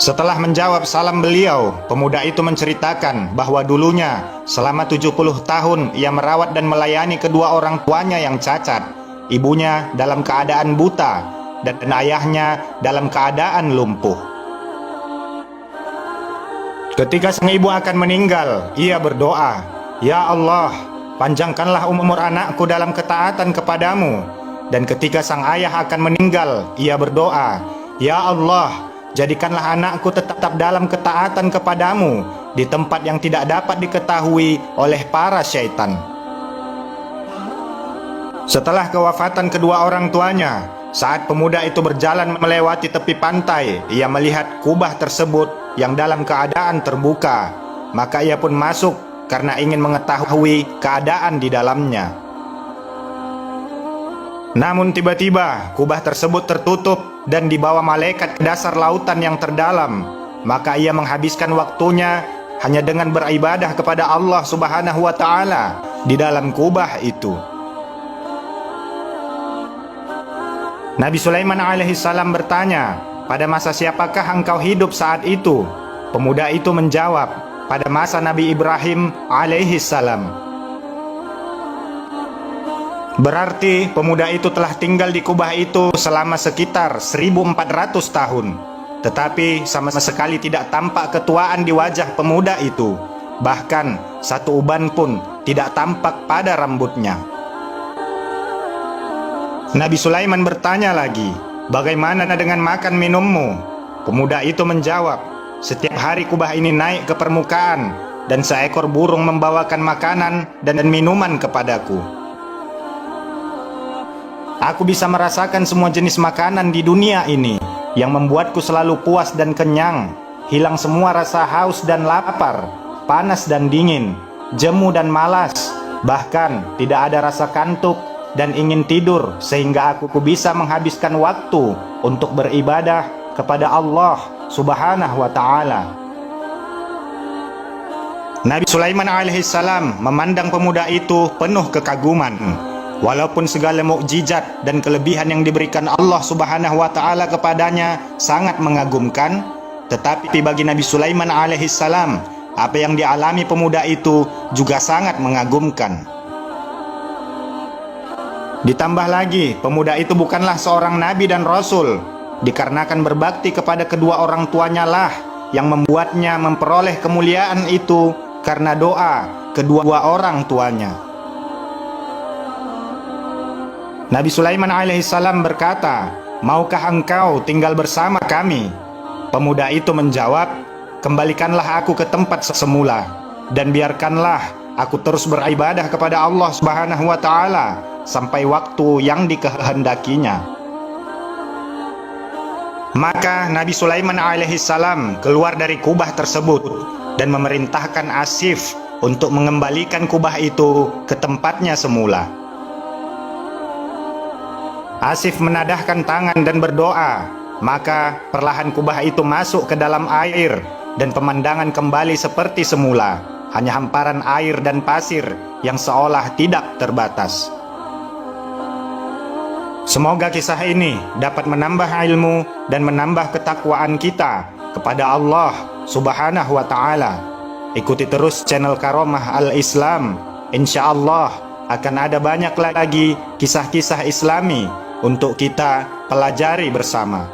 Setelah menjawab salam beliau, pemuda itu menceritakan bahwa dulunya selama 70 tahun ia merawat dan melayani kedua orang tuanya yang cacat, ibunya dalam keadaan buta dan ayahnya dalam keadaan lumpuh. Ketika sang ibu akan meninggal, ia berdoa, "Ya Allah, panjangkanlah umur anakku dalam ketaatan kepadamu." Dan ketika sang ayah akan meninggal, ia berdoa, "Ya Allah, jadikanlah anakku tetap dalam ketaatan kepadamu di tempat yang tidak dapat diketahui oleh para syaitan." Setelah kewafatan kedua orang tuanya, saat pemuda itu berjalan melewati tepi pantai, ia melihat kubah tersebut yang dalam keadaan terbuka. Maka ia pun masuk karena ingin mengetahui keadaan di dalamnya. Namun tiba-tiba kubah tersebut tertutup dan dibawa malaikat ke dasar lautan yang terdalam. Maka ia menghabiskan waktunya hanya dengan beribadah kepada Allah Subhanahu wa Ta'ala di dalam kubah itu. Nabi Sulaiman alaihissalam bertanya, "Pada masa siapakah engkau hidup saat itu?" Pemuda itu menjawab, "Pada masa Nabi Ibrahim alaihissalam." Berarti pemuda itu telah tinggal di kubah itu selama sekitar 1400 tahun. Tetapi sama sekali tidak tampak ketuaan di wajah pemuda itu. Bahkan satu uban pun tidak tampak pada rambutnya. Nabi Sulaiman bertanya lagi, "Bagaimana dengan makan minummu?" Pemuda itu menjawab, "Setiap hari kubah ini naik ke permukaan dan seekor burung membawakan makanan dan minuman kepadaku. Aku bisa merasakan semua jenis makanan di dunia ini yang membuatku selalu puas dan kenyang. Hilang semua rasa haus dan lapar, panas dan dingin, jemu dan malas. Bahkan tidak ada rasa kantuk dan ingin tidur, sehingga aku bisa menghabiskan waktu untuk beribadah kepada Allah Subhanahu wa Ta'ala." Nabi Sulaiman alaihissalam memandang pemuda itu penuh kekaguman. Walaupun segala mukjizat dan kelebihan yang diberikan Allah Subhanahu wa Ta'ala kepadanya sangat mengagumkan, tetapi bagi Nabi Sulaiman alaihissalam, apa yang dialami pemuda itu juga sangat mengagumkan. Ditambah lagi, pemuda itu bukanlah seorang nabi dan rasul, dikarenakan berbakti kepada kedua orang tuanya lah yang membuatnya memperoleh kemuliaan itu karena doa kedua orang tuanya. Nabi Sulaiman alaihissalam berkata, "Maukah engkau tinggal bersama kami?" Pemuda itu menjawab, "Kembalikanlah aku ke tempat semula dan biarkanlah aku terus beribadah kepada Allah Subhanahu wa Ta'ala sampai waktu yang dikehendakinya." Maka Nabi Sulaiman alaihissalam keluar dari kubah tersebut dan memerintahkan Asif untuk mengembalikan kubah itu ke tempatnya semula. Asif menadahkan tangan dan berdoa, maka perlahan kubah itu masuk ke dalam air dan pemandangan kembali seperti semula, hanya hamparan air dan pasir yang seolah tidak terbatas. Semoga kisah ini dapat menambah ilmu dan menambah ketakwaan kita kepada Allah Subhanahu wa Ta'ala. Ikuti terus channel Karomah Al-Islam. Insya Allah akan ada banyak lagi kisah-kisah Islami untuk kita pelajari bersama.